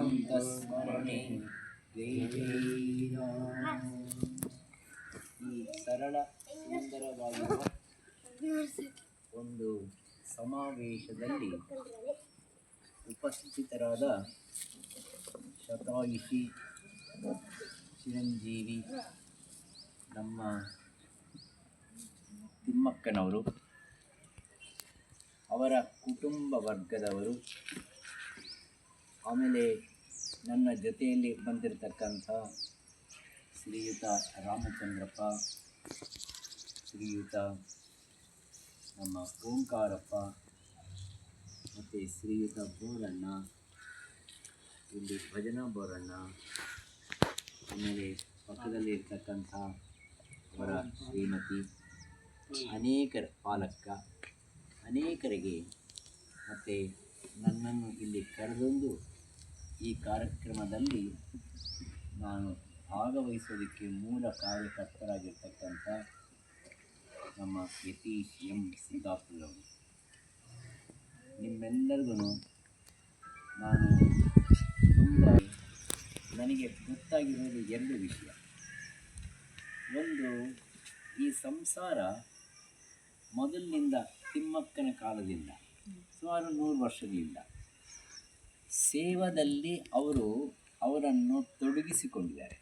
ಸ್ಮರಣೆ ಜೈ ಜೈ ರಾಮ. ಈ ಸರಳ ಸುಂದರವಾಗಿರುವ ಒಂದು ಸಮಾವೇಶದಲ್ಲಿ ಉಪಸ್ಥಿತರಾದ ಶತಾಯುಷಿ ಚಿರಂಜೀವಿ ನಮ್ಮ ತಿಮ್ಮಕ್ಕನವರು, ಅವರ ಕುಟುಂಬ ವರ್ಗದವರು, ಆಮೇಲೆ ನನ್ನ ಜೊತೆಯಲ್ಲಿ ಬಂದಿರತಕ್ಕಂಥ ಶ್ರೀಯುತ ರಾಮಚಂದ್ರಪ್ಪ, ಶ್ರೀಯುತ ನಮ್ಮ ಓಂಕಾರಪ್ಪ ಮತ್ತು ಶ್ರೀಯುತ ಬೋರಣ್ಣ, ಇಲ್ಲಿ ಭಜನಾ ಬೋರಣ್ಣ, ಆಮೇಲೆ ಪಕ್ಕದಲ್ಲಿ ಇರ್ತಕ್ಕಂಥ ಅವರ ಶ್ರೀಮತಿ, ಅನೇಕರ ಪಾಲಕ, ಅನೇಕರಿಗೆ ಮತ್ತು ನನ್ನನ್ನು ಇಲ್ಲಿ ಕರೆದೊಂದು ಈ ಕಾರ್ಯಕ್ರಮದಲ್ಲಿ ನಾನು ಭಾಗವಹಿಸೋದಕ್ಕೆ ಮೂಲ ಕಾರ್ಯಕರ್ತರಾಗಿರ್ತಕ್ಕಂಥ ನಮ್ಮ ಯತೀಶ್ ಎಂ ಸಿದ್ದಾಪುರವರು, ನಿಮ್ಮೆಲ್ಲರಿಗೂ ನಾನು ತುಂಬ ನನಗೆ ಗೊತ್ತಾಗಿರೋದು ಎರಡು ವಿಷಯ. ಒಂದು, ಈ ಸಂಸಾರ ಮೊದಲಿನಿಂದ ತಿಮ್ಮಕ್ಕನ ಕಾಲದಿಂದ ಸುಮಾರು 100 ವರ್ಷಗಳಿಂದ ಸೇವದಲ್ಲಿ ಅವರನ್ನು ತೊಡಗಿಸಿಕೊಂಡಿದ್ದಾರೆ.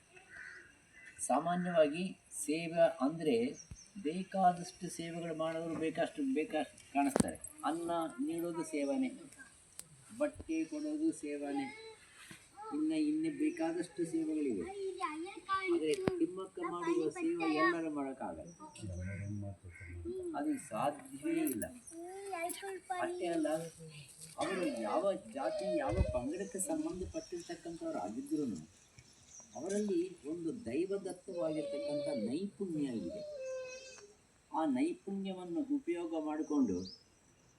ಸಾಮಾನ್ಯವಾಗಿ ಸೇವೆ ಅಂದರೆ ಬೇಕಾದಷ್ಟು ಸೇವೆಗಳು ಮಾಡೋರು ಬೇಕಷ್ಟು ಕಾಣಿಸ್ತಾರೆ. ಅನ್ನ ನೀಡೋದು ಸೇವನೆ, ಬಟ್ಟೆ ಕೊಡೋದು ಸೇವನೆ, ಇನ್ನೂ ಬೇಕಾದಷ್ಟು ಸೇವೆಗಳಿವೆ. ಆದರೆ ತಿಮ್ಮಕ್ಕ ಮಾಡಿರುವ ಸೇವೆ ಎಲ್ಲರೂ ಮಾಡೋಕ್ಕಾಗಲ್ಲ, ಅದು ಸಾಧ್ಯವೇ ಇಲ್ಲ. ಅಷ್ಟೇ ಅಲ್ಲ, ಅವರು ಯಾವ ಜಾತಿ ಯಾವ ಪಂಗಡಕ್ಕೆ ಸಂಬಂಧಪಟ್ಟಿರ್ತಕ್ಕಂಥವ್ರು ಆಗಿದ್ರೂ ಅವರಲ್ಲಿ ಒಂದು ದೈವದತ್ತವಾಗಿರ್ತಕ್ಕಂಥ ನೈಪುಣ್ಯ ಇದೆ. ಆ ನೈಪುಣ್ಯವನ್ನು ಉಪಯೋಗ ಮಾಡಿಕೊಂಡು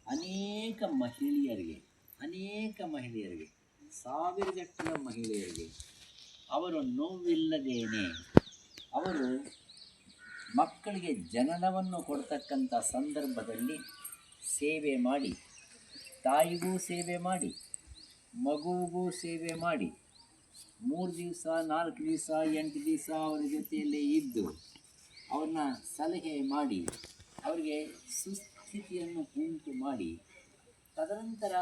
ಅನೇಕ ಮಹಿಳೆಯರಿಗೆ ಸಾವಿರಗಟ್ಟಲೆ ಮಹಿಳೆಯರಿಗೆ ಅವರು ನೋವಿಲ್ಲದೇನೆ ಅವರು ಮಕ್ಕಳಿಗೆ ಜನನವನ್ನು ಕೊಡ್ತಕ್ಕಂಥ ಸಂದರ್ಭದಲ್ಲಿ ಸೇವೆ ಮಾಡಿ, ತಾಯಿಗೂ ಸೇವೆ ಮಾಡಿ, ಮಗುವಿಗೂ ಸೇವೆ ಮಾಡಿ, 3 ದಿವಸ 4 ದಿವಸ 8 ದಿವಸ ಅವರ ಜೊತೆಯಲ್ಲೇ ಇದ್ದು ಅವ್ರನ್ನ ಸಲಹೆ ಮಾಡಿ ಅವರಿಗೆ ಸುಸ್ಥಿತಿಯನ್ನು ಉಂಟು ಮಾಡಿ, ತದನಂತರ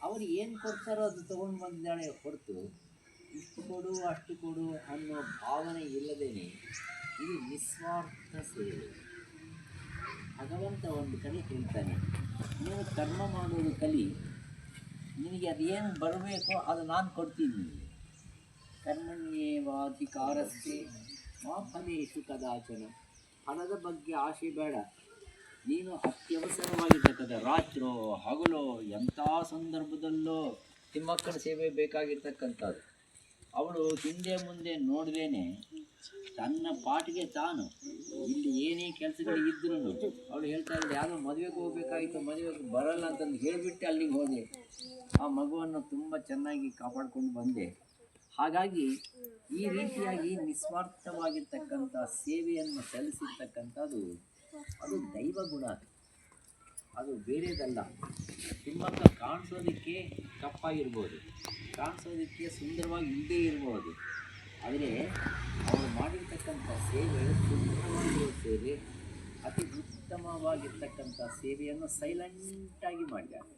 ಅವರು ಏನು ಕೊಡ್ತಾರೋ ಅದು ತೊಗೊಂಡು ಬಂದಾಳೆ ಹೊರತು ಇಷ್ಟು ಕೊಡು ಅಷ್ಟು ಕೊಡು ಅನ್ನೋ ಭಾವನೆ ಇಲ್ಲದೇನೆ ಇದು ನಿಸ್ವಾರ್ಥ ಸೇವೆ. ಭಗವಂತ ಒಂದು ಕಡೆ ಹೇಳ್ತಾನೆ, ನೀವು ಕರ್ಮ ಮಾಡೋದು ಕಲಿ, ನಿನಗೆ ಅದೇನು ಬರಬೇಕೋ ಅದು ನಾನು ಕೊಡ್ತೀನಿ ನಿನಗೆ. ಕರ್ಮಣ್ಯೇವಾಧಿಕಾರಸ್ಥೆ ಮಾ ಫಲೇಷು ಕದಾಚನ. ಫಲದ ಬಗ್ಗೆ ಆಸೆ ಬೇಡ. ನೀನು ಅತ್ಯವಸರವಾಗಿರ್ತಕ್ಕಂಥ ರಾತ್ರೋ ಹಗಲೋ ಎಂಥ ಸಂದರ್ಭದಲ್ಲೋ ತಿಮ್ಮಕ್ಕನ ಸೇವೆ ಬೇಕಾಗಿರ್ತಕ್ಕಂಥದ್ದು. ಅವಳು ಹಿಂದೆ ಮುಂದೆ ನೋಡ್ದೇನೆ ತನ್ನ ಪಾಟಿಗೆ ತಾನು ಇಲ್ಲಿ ಏನೇ ಕೆಲಸಗಳು ಇದ್ರೂ ಅವಳು ಹೇಳ್ತಾ ಇದ್ದ, ಯಾವುದೋ ಮದುವೆಗೆ ಹೋಗ್ಬೇಕಾಗಿತ್ತು, ಮದುವೆಗೆ ಬರಲ್ಲ ಅಂತಂದು ಹೇಳಿಬಿಟ್ಟು ಅಲ್ಲಿಗೆ ಹೋದೆ. ಆ ಮಗುವನ್ನು ತುಂಬ ಚೆನ್ನಾಗಿ ಕಾಪಾಡಿಕೊಂಡು ಬಂದೆ. ಹಾಗಾಗಿ ಈ ರೀತಿಯಾಗಿ ನಿಸ್ವಾರ್ಥವಾಗಿರ್ತಕ್ಕಂಥ ಸೇವೆಯನ್ನು ಸಲ್ಲಿಸಿರ್ತಕ್ಕಂಥದ್ದು ಅದು ದೈವ ಗುಣ, ಅದು ಬೇರೆದಲ್ಲ. ತಿಮ್ಮಕ್ಕ ಕಾಣಿಸೋದಕ್ಕೆ ಕಪ್ಪಾಗಿರ್ಬೋದು, ಕಾಣಿಸೋದಕ್ಕೆ ಸುಂದರವಾಗಿ ಇಲ್ಲದೇ ಇರ್ಬೋದು, ಆದರೆ ಅವರು ಮಾಡಿರ್ತಕ್ಕಂಥ ಸೇವೆ ಶುದ್ಧವಾಗಿರುವ ಸೇವೆ, ಅತಿ ಉತ್ತಮವಾಗಿರ್ತಕ್ಕಂಥ ಸೇವೆಯನ್ನು ಸೈಲೆಂಟಾಗಿ ಮಾಡಿದ್ದಾರೆ.